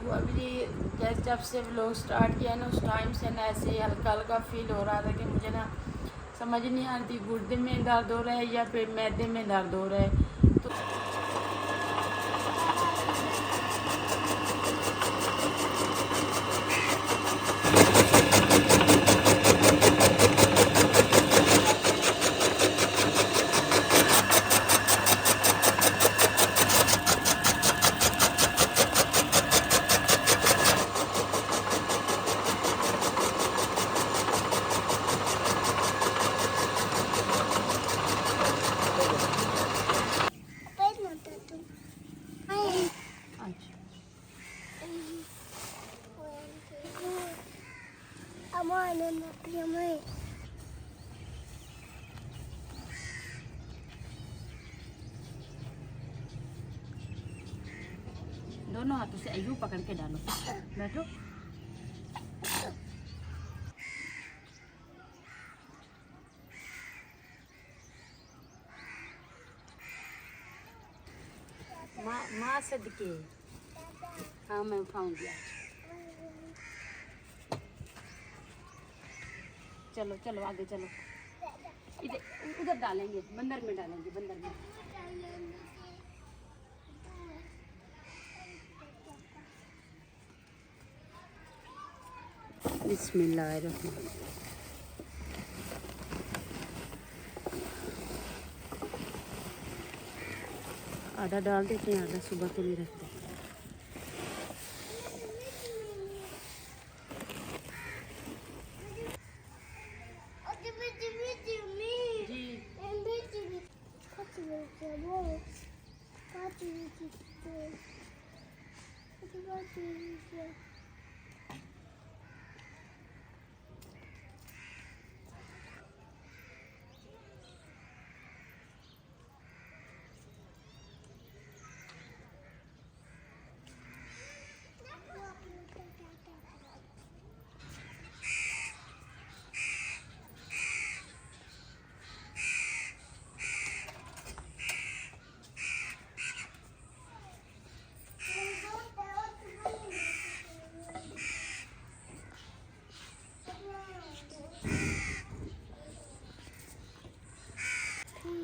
तो अभी जैसे जब से व्लॉग स्टार्ट किया ना उस टाइम से ना ऐसे हल्का हल्का फील हो रहा था कि मुझे ना समझ नहीं आ रही थी गुर्दे में दर्द हो रहा है या फिर मैदे में दर्द हो रहा है। तो दोनों हाथों से यूं पकड़ के डालो, बैठो। माँ सदके, हाँ मैं उठाऊंगी आज। चलो चलो आगे चलो, इधर उधर डालेंगे, बंदर में डालेंगे, बंदर में। बिस्मिल्लाहिर्रहमानिर्रहीम। आधा डाल देते हैं, आधा सुबह के लिए रखते हैं।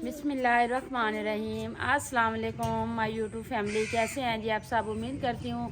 बिस्मिल्लाहिर्रहमानिर्रहीम। अस्सलाम वालेकुम माय यूट्यूब फैमिली, कैसे हैं जी आप सब। उम्मीद करती हूँ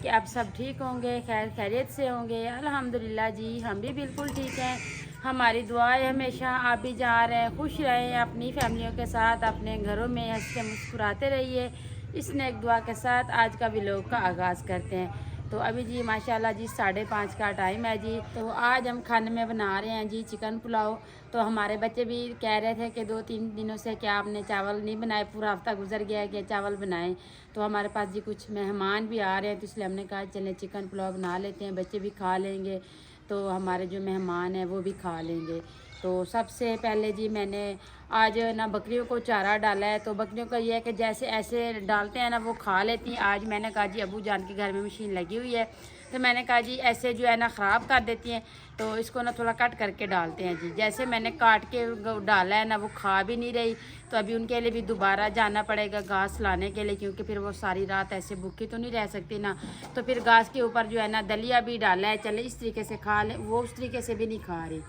कि आप सब ठीक होंगे, खैर खैरियत से होंगे। अल्हम्दुलिल्लाह जी हम भी बिल्कुल ठीक हैं। हमारी दुआ है हमेशा आप भी जहाँ रहें खुश रहें, अपनी फैमिलियों के साथ अपने घरों में हंसते मुस्कुराते रहिए। इस नेक दुआ के साथ आज का व्लॉग का आगाज़ करते हैं। तो अभी जी माशाल्लाह जी 5:30 का टाइम है जी। तो आज हम खाने में बना रहे हैं जी चिकन पुलाव। तो हमारे बच्चे भी कह रहे थे कि 2-3 दिनों से क्या आपने चावल नहीं बनाए, पूरा हफ्ता गुजर गया है कि चावल बनाएं। तो हमारे पास जी कुछ मेहमान भी आ रहे हैं, तो इसलिए हमने कहा चलें चिकन पुलाव बना लेते हैं, बच्चे भी खा लेंगे तो हमारे जो मेहमान हैं वो भी खा लेंगे। तो सबसे पहले जी मैंने आज ना बकरियों को चारा डाला है। तो बकरियों का ये है कि जैसे ऐसे डालते हैं ना वो खा लेती हैं। आज मैंने कहा जी अबू जान के घर में मशीन लगी हुई है, तो मैंने कहा जी ऐसे जो है ना ख़राब कर देती हैं, तो इसको ना थोड़ा कट करके डालते हैं जी। जैसे मैंने काट के डाला है ना वो खा भी नहीं रही, तो अभी उनके लिए भी दोबारा जाना पड़ेगा घास लाने के लिए, क्योंकि फिर वो सारी रात ऐसे भूखी तो नहीं रह सकती ना। तो फिर घास के ऊपर जो है ना दलिया भी डाला है, चले इस तरीके से खा लें, वो उस तरीके से भी नहीं खा रही।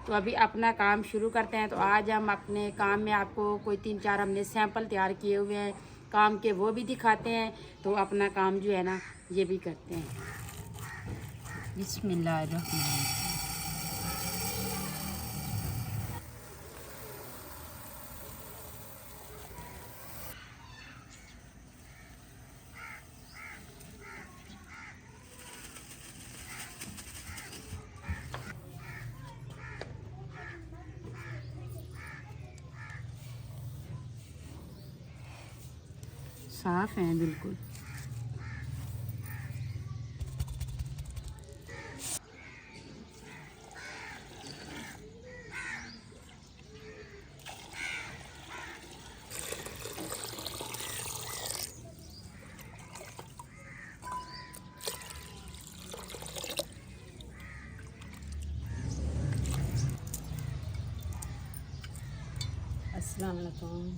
तो अभी अपना काम शुरू करते हैं। तो आज हम अपने काम में आपको कोई 3-4 हमने सैंपल तैयार किए हुए हैं काम के, वो भी दिखाते हैं। तो अपना काम जो है ना ये भी करते हैं। बिस्मिल्लाहिर्रहमानिर्रहीम। साफ हैं बिल्कुल। अस्सलाम वालेकुम।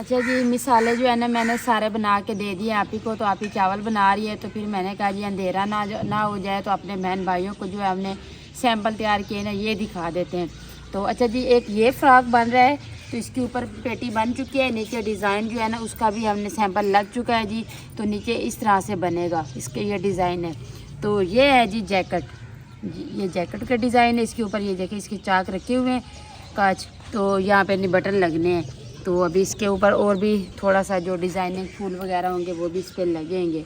अच्छा जी, मिसाले जो है ना मैंने सारे बना के दे दिए आप ही को, तो आप ही चावल बना रही है। तो फिर मैंने कहा जी अंधेरा ना हो जाए, तो अपने बहन भाइयों को जो है हमने सैंपल तैयार किए ना ये दिखा देते हैं। तो अच्छा जी, एक ये फ्रॉक बन रहा है, तो इसके ऊपर पेटी बन चुकी है, नीचे डिज़ाइन जो है ना उसका भी हमने सैंपल लग चुका है जी। तो नीचे इस तरह से बनेगा, इसके ये डिज़ाइन है। तो ये है जी जैकेट जी, ये जैकेट का डिज़ाइन है। इसके ऊपर ये देखिए इसके चाक रखे हुए हैं कांच, तो यहाँ पे नहीं बटन लगने हैं। तो अभी इसके ऊपर और भी थोड़ा सा जो डिज़ाइनिंग फूल वगैरह होंगे वो भी इस पर लगेंगे।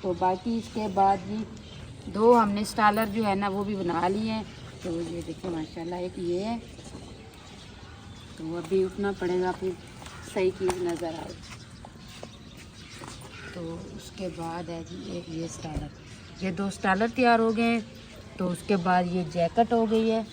तो बाकी इसके बाद जी 2 हमने स्टालर जो है ना वो भी बना लिए हैं। तो ये देखिए माशाल्लाह एक ये है, तो अभी उठना पड़ेगा फिर सही चीज़ नज़र आए। तो उसके बाद है जी एक ये स्टालर, ये 2 स्टालर तैयार हो गए हैं। तो उसके बाद ये जैकेट हो गई है।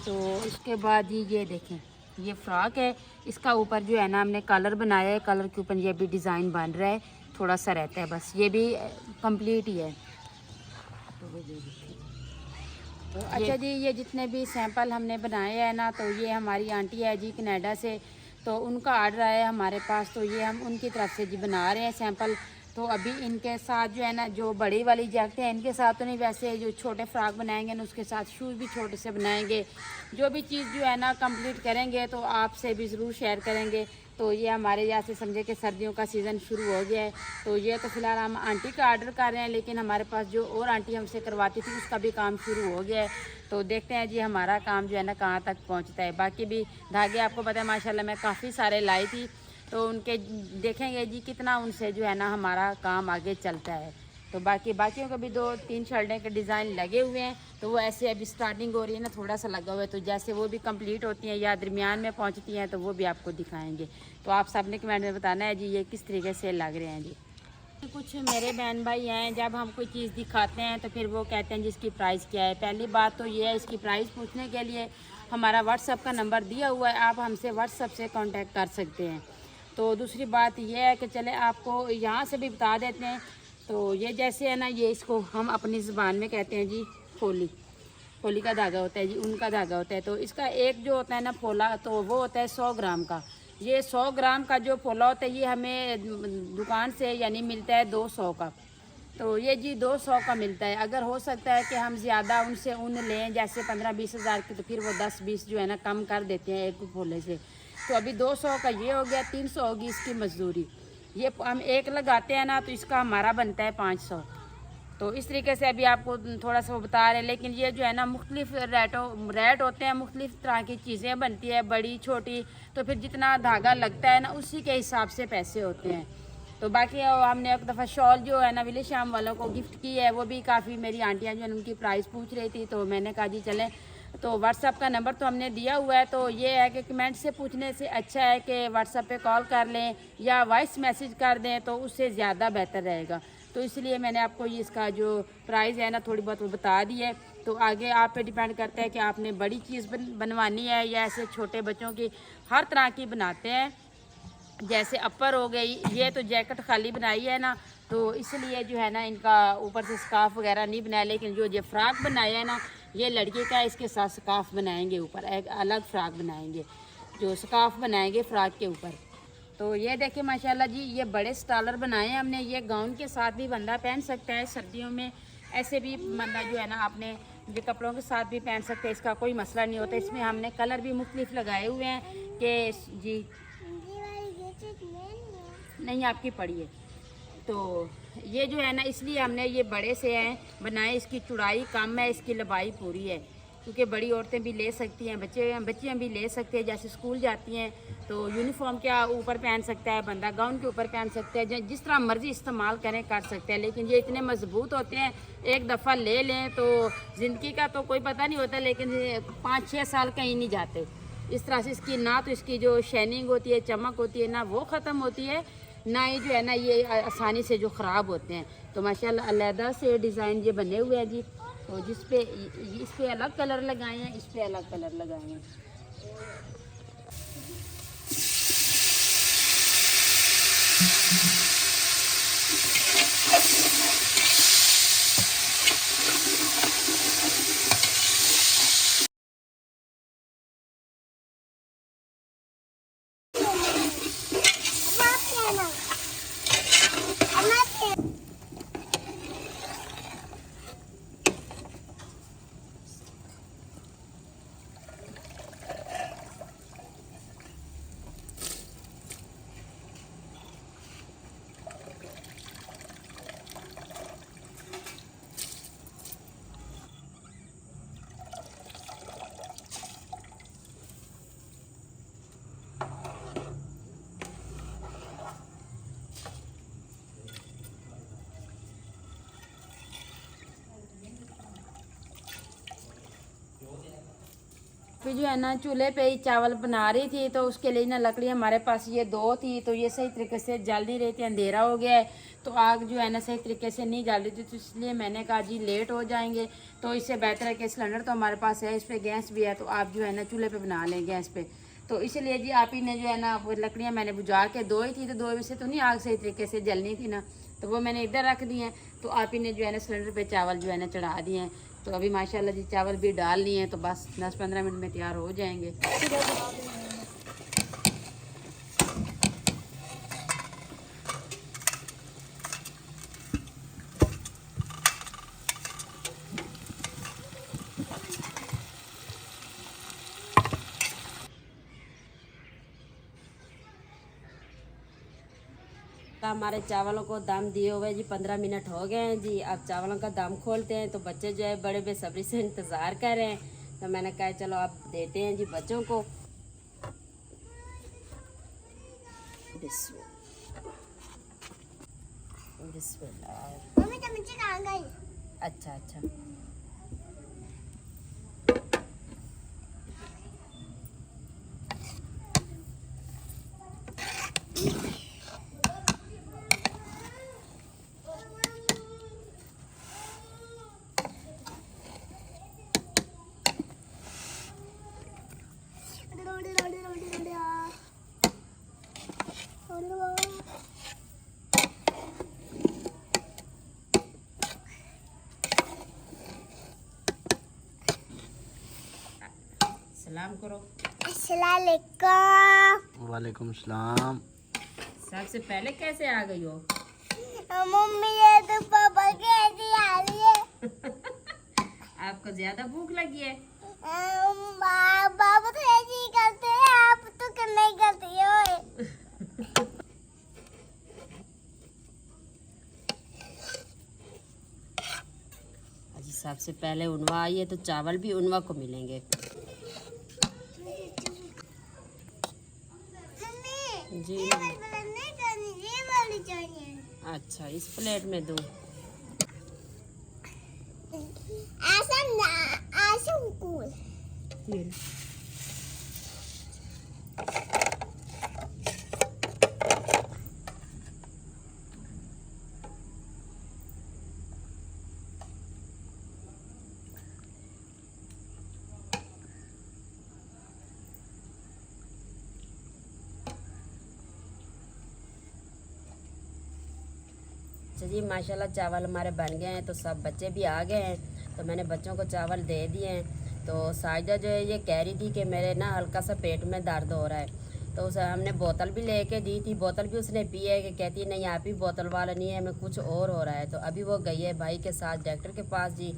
तो उसके बाद ये देखें ये फ्रॉक है, इसका ऊपर जो है ना हमने कलर बनाया है, कलर के ऊपर ये भी डिज़ाइन बन रहा है, थोड़ा सा रहता है बस, ये भी कंप्लीट ही है। तो ये देखिए, तो अच्छा जी ये जितने भी सैंपल हमने बनाए हैं ना, तो ये हमारी आंटी है जी कनाडा से, तो उनका आर्डर आया है हमारे पास, तो ये हम उनकी तरफ से जी बना रहे हैं सैंपल। तो अभी इनके साथ जो है ना जो बड़ी वाली जैकेट है इनके साथ तो नहीं, वैसे जो छोटे फ्रॉक बनाएंगे ना उसके साथ शूज़ भी छोटे से बनाएंगे। जो भी चीज़ जो है ना कंप्लीट करेंगे तो आपसे भी ज़रूर शेयर करेंगे। तो ये हमारे यहाँ से समझे कि सर्दियों का सीज़न शुरू हो गया है। तो ये तो फ़िलहाल हम आंटी का आर्डर कर रहे हैं, लेकिन हमारे पास जो और आंटी हमसे करवाती थी उसका भी काम शुरू हो गया है। तो देखते हैं जी हमारा काम जो है ना कहाँ तक पहुँचता है। बाकी भी धागे आपको पता है माशाल्लाह मैं काफ़ी सारे लाई थी, तो उनके देखेंगे जी कितना उनसे जो है ना हमारा काम आगे चलता है। तो बाकियों को भी 2-3 शर्टें के डिज़ाइन लगे हुए हैं, तो वो ऐसे अभी स्टार्टिंग हो रही है ना, थोड़ा सा लगा हुआ है। तो जैसे वो भी कंप्लीट होती हैं या दरमियान में पहुंचती हैं तो वो भी आपको दिखाएंगे। तो आप सब ने कमेंट में बताना है जी ये किस तरीके से लग रहे हैं जी। कुछ मेरे बहन भाई हैं, जब हम कोई चीज़ दिखाते हैं तो फिर वो कहते हैं जिसकी प्राइस क्या है। पहली बात तो ये है, इसकी प्राइस पूछने के लिए हमारा व्हाट्सअप का नंबर दिया हुआ है, आप हमसे व्हाट्सअप से कांटेक्ट कर सकते हैं। तो दूसरी बात ये है कि चले आपको यहाँ से भी बता देते हैं। तो ये जैसे है ना, ये इसको हम अपनी ज़ुबान में कहते हैं जी फोली, फोली का धागा होता है जी, उनका धागा होता है। तो इसका एक जो होता है ना फोला, तो वो होता है 100 ग्राम का। ये 100 ग्राम का जो फोला होता है ये हमें दुकान से यानी मिलता है 200 का। तो ये जी 200 का मिलता है। अगर हो सकता है कि हम ज़्यादा उनसे ऊन लें जैसे 15-20 हज़ार की, तो फिर वो 10-20 जो है ना कम कर देते हैं एक फोले से। तो अभी 200 का ये हो गया, 300 होगी इसकी मजदूरी। ये हम एक लगाते हैं ना तो इसका हमारा बनता है 500। तो इस तरीके से अभी आपको थोड़ा सा बता रहे हैं। लेकिन ये जो है ना मुख्तलिफ रेट होते हैं, मुख्तलिफ तरह की चीज़ें बनती है, बड़ी छोटी। तो फिर जितना धागा लगता है ना उसी के हिसाब से पैसे होते हैं। तो बाकी हमने एक दफ़ा शॉल जो है ना विले शाम वालों को गिफ्ट की है, वो भी काफ़ी मेरी आंटियाँ जो है उनकी प्राइस पूछ रही थी, तो मैंने कहा जी चलें। तो व्हाट्सअप का नंबर तो हमने दिया हुआ है। तो ये है कि कमेंट से पूछने से अच्छा है कि व्हाट्सअप पे कॉल कर लें या वॉइस मैसेज कर दें, तो उससे ज़्यादा बेहतर रहेगा। तो इसलिए मैंने आपको ये इसका जो प्राइस है ना थोड़ी बहुत वो बता दी है। तो आगे आप पे डिपेंड करता है कि आपने बड़ी चीज़ बनवानी है या ऐसे छोटे बच्चों की, हर तरह की बनाते हैं। जैसे अपर हो गई, ये तो जैकेट खाली बनाई है ना, तो इसलिए जो है ना इनका ऊपर से स्कार्फ वगैरह नहीं बनाया। लेकिन जो ये फ्रॉक बनाया है ना, ये लड़के का है, इसके साथ स्कार्फ बनाएंगे, ऊपर एक अलग फ्रॉक बनाएंगे, जो स्कार्फ बनाएंगे फ्रॉक के ऊपर। तो ये देखिए माशाल्लाह जी ये बड़े स्टालर बनाए हैं हमने। ये गाउन के साथ भी बंदा पहन सकता है सर्दियों में, ऐसे भी बंदा जो है ना अपने ये कपड़ों के साथ भी पहन सकते हैं, इसका कोई मसला नहीं होता। इसमें हमने कलर भी मुख्तलिफ लगाए हुए हैं कि जी नहीं आपकी पड़ी है। तो ये जो है ना इसलिए हमने ये बड़े से हैं बनाए, इसकी चौड़ाई कम है, इसकी लंबाई पूरी है, क्योंकि बड़ी औरतें भी ले सकती हैं, बच्चियाँ भी ले सकते हैं। जैसे स्कूल जाती हैं तो यूनिफॉर्म के ऊपर पहन सकता है बंदा, गाउन के ऊपर पहन सकता है, जिस तरह मर्जी इस्तेमाल करें कर सकते हैं। लेकिन ये इतने मजबूत होते हैं, एक दफ़ा ले लें तो ज़िंदगी का तो कोई पता नहीं होता, लेकिन 5-6 साल कहीं नहीं जाते। इस तरह से इसकी ना तो इसकी जो शाइनिंग होती है, चमक होती है, ना वो ख़त्म होती है, ना ही जो है ना ये आसानी से जो ख़राब होते हैं। तो माशाल्लाह अलहदा से डिज़ाइन ये बने हुए हैं जी। तो इस पे अलग कलर लगाए हैं, इस पे अलग कलर लगाए हैं। फिर जो है ना चूल्हे पे ही चावल बना रही थी, तो उसके लिए ना लकड़ी हमारे पास ये 2 थी, तो ये सही तरीके से जल नहीं रही थी, अंधेरा हो गया है तो आग जो है ना सही तरीके से नहीं जल रही थी, तो इसलिए मैंने कहा जी लेट हो जाएंगे, तो इससे बेहतर है कि सिलेंडर तो हमारे पास है, इस पर गैस भी है, तो आप जो है ना चूल्हे पे बना लें गैस पे। तो इसलिए जी आप ही ने जो है ना वो लकड़ियाँ मैंने बुझा के 2 ही थी, तो 2 से तो नहीं आग सही तरीके से जलनी थी ना, तो वो मैंने इधर रख दी हैं। तो आप ही ने जो है ना सिलेंडर पे चावल जो है ना चढ़ा दिए हैं। तो अभी माशाल्लाह जी चावल भी डाल लिए हैं, तो बस 10-15 मिनट में तैयार हो जाएंगे। हमारे चावलों को दम दिए हुए जी 15 मिनट हो गए हैं जी। अब चावलों का दम खोलते हैं, तो बच्चे जो है बड़े बेसब्री से इंतज़ार कर रहे हैं, तो मैंने कहा चलो आप देते हैं जी बच्चों को। बिस्मिल्लाह। मम्मी चमचे कहाँ गई? अच्छा अच्छा। सलाम करो। अस्सलाम वालेकुम। वालेकुम सलाम। सबसे पहले कैसे आ गई हो? मम्मी ये तो पापा कैसी आ रही है? आपको ज्यादा भूख लगी है? बाबा तो ऐसे ही करते हैं, आप तो नहीं करती हो। अजी सबसे पहले उनवा आई है, तो चावल भी उनवा को मिलेंगे। जी ये वाली चाहिए। अच्छा इस प्लेट में दूँ? अच्छा जी माशाल्लाह चावल हमारे बन गए हैं, तो सब बच्चे भी आ गए हैं, तो मैंने बच्चों को चावल दे दिए हैं। तो साजिदा जो है ये कह रही थी कि मेरे ना हल्का सा पेट में दर्द हो रहा है, तो उसे हमने बोतल भी लेके दी थी, बोतल भी उसने पी है कि कहती नहीं आप ही बोतल वाला नहीं है, हमें कुछ और हो रहा है। तो अभी वो गई है भाई के साथ डॉक्टर के पास जी।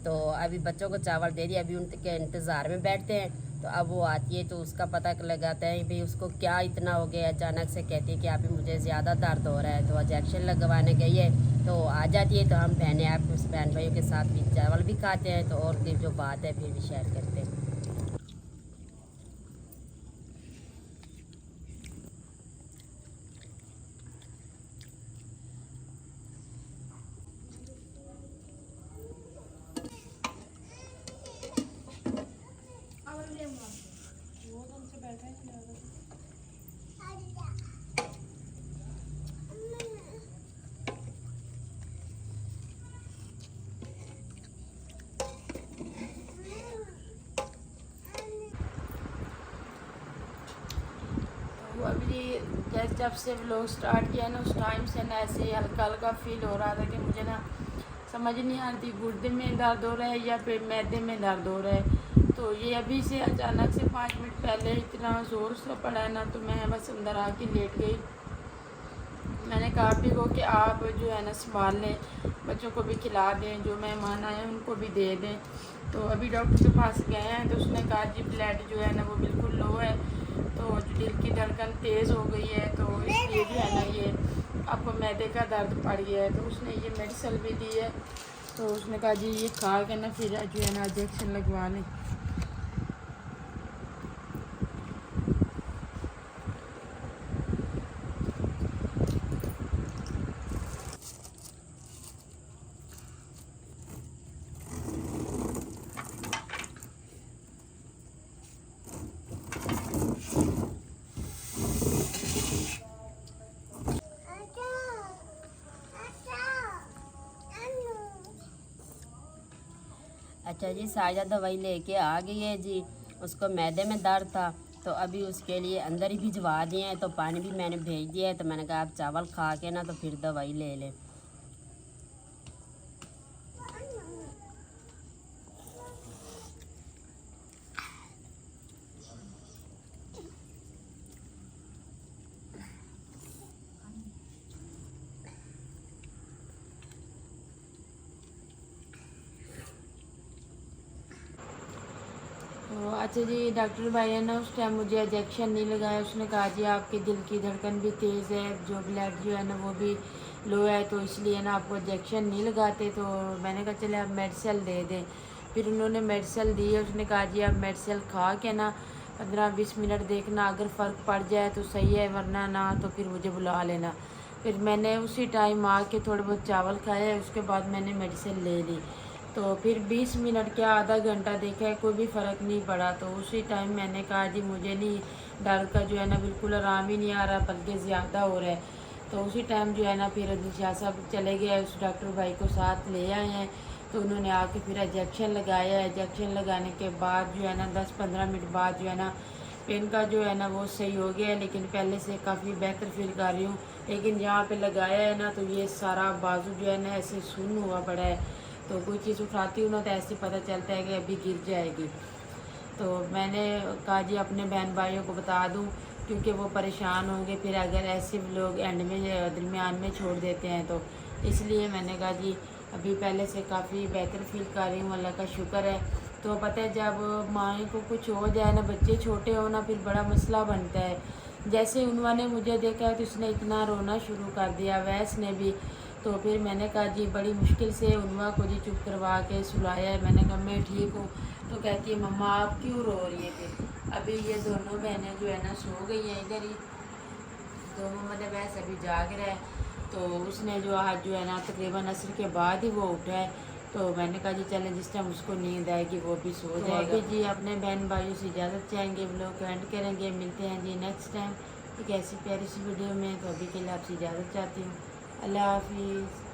तो अभी बच्चों को चावल दे दिया, अभी उनके इंतज़ार में बैठते हैं, तो अब वो आती है तो उसका पता लगाते हैं भाई उसको क्या इतना हो गया। अचानक से कहती है कि आप ही मुझे ज़्यादा दर्द हो रहा है, तो इंजेक्शन लगवाने गई है, तो आ जाती है। तो हम बहन भाइयों के साथ भी चावल भी खाते हैं, तो और जो बात है फिर भी शेयर करते हैं। अभी जब से व्लॉग स्टार्ट किया ना उस टाइम से ना ऐसे हल्का हल्का फील हो रहा था कि मुझे ना समझ नहीं आ रही गुर्दे में दर्द हो रहा है या फिर मैदे में दर्द हो रहा है। तो ये अभी से अचानक से 5 मिनट पहले इतना ज़ोर से पड़ा है ना, तो मैं बस अंदर आके लेट गई। मैंने कहा भी को कि आप जो है ना संभाल लें, बच्चों को भी खिला दें, जो मेहमान आए उनको भी दे दें। तो अभी डॉक्टर के पास गए हैं, तो उसने कहा जी ब्लड जो है ना वो बिल्कुल लो है, तो दिल की धड़कन तेज़ हो गई है, तो इसलिए जो है ना ये आपको मैदे का दर्द पड़ गया है। तो उसने ये मेडिसिन भी दी है, तो उसने कहा जी ये खा के ना फिर जो है ना इंजेक्शन लगवा लें। अच्छा जी, साजा दवाई लेके आ गई है जी। उसको मैदे में दर्द था तो अभी उसके लिए अंदर ही भिजवा दिए हैं, तो पानी भी मैंने भेज दिया है। तो मैंने कहा आप चावल खा के ना तो फिर दवाई ले लें। तो अच्छा जी, डॉक्टर भाई ने ना उस टाइम मुझे इंजेक्शन नहीं लगाया। उसने कहा जी आपके दिल की धड़कन भी तेज़ है, जो ब्लड जो है ना वो भी लो है, तो इसलिए ना आपको इंजेक्शन नहीं लगाते। तो मैंने कहा चले आप मेडिसल दे दें। फिर उन्होंने मेडिसल दी है। उसने कहा जी आप मेडिसल खा के ना 15-20 मिनट देखना, अगर फ़र्क पड़ जाए तो सही है, वरना ना तो फिर मुझे बुला लेना। फिर मैंने उसी टाइम आके थोड़े बहुत चावल खाए, उसके बाद मैंने मेडिसिन ले ली। तो फिर 20 मिनट क्या आधा घंटा देखा है, कोई भी फ़र्क नहीं पड़ा। तो उसी टाइम मैंने कहा जी मुझे नहीं, दर्द का जो है ना बिल्कुल आराम ही नहीं आ रहा, बल्कि ज़्यादा हो रहा है। तो उसी टाइम जो है ना फिर शाह साहब चले गए, उस डॉक्टर भाई को साथ ले आए हैं। तो उन्होंने आके फिर इंजेक्शन लगाया। इंजेक्शन लगाने के बाद जो है ना 10-15 मिनट बाद जो है ना पेन का जो है ना वो सही हो गया है, लेकिन पहले से काफ़ी बेहतर फील कर रही हूँ। लेकिन जहाँ पे लगाया है ना तो ये सारा बाजू जो है ना ऐसे सुन्न हुआ पड़ा है। तो कोई चीज़ उठाती हूँ ना तो ऐसे पता चलता है कि अभी गिर जाएगी। तो मैंने कहा जी अपने बहन भाइयों को बता दूँ, क्योंकि वो परेशान होंगे फिर अगर ऐसे लोग एंड में दरमियान में छोड़ देते हैं। तो इसलिए मैंने कहा जी अभी पहले से काफ़ी बेहतर फील कर रही हूँ, अल्लाह का शुक्र है। तो पता है जब माँ को कुछ हो जाए ना, बच्चे छोटे हो ना, फिर बड़ा मसला बनता है। जैसे उन्होंने मुझे देखा तो उसने इतना रोना शुरू कर दिया, वैस ने भी। तो फिर मैंने कहा जी बड़ी मुश्किल से उन्वा को जी चुप करवा के सुलाया है। मैंने कहा मैं ठीक हूँ। तो कहती है मम्मा आप क्यों रो रही है। फिर अभी ये दोनों बहनें जो है ना सो गई हैं इधर ही। तो मोहम्मद अवैस अभी जाग रहा है। तो उसने जो आज जो है ना तकरीबन असर के बाद ही वो उठा है। तो मैंने कहा जी चलें जिस टाइम उसको नींद आएगी वो भी सो जाएगा। अभी जी अपने बहन भाइयों से इजाज़त चाहेंगे, व्लॉग को एंड करेंगे। मिलते हैं जी नेक्स्ट टाइम एक ऐसी प्यारी सी वीडियो में। तो अभी के लिए आपसे इजाज़त चाहती हूँ। अल्लाह हाफिज़।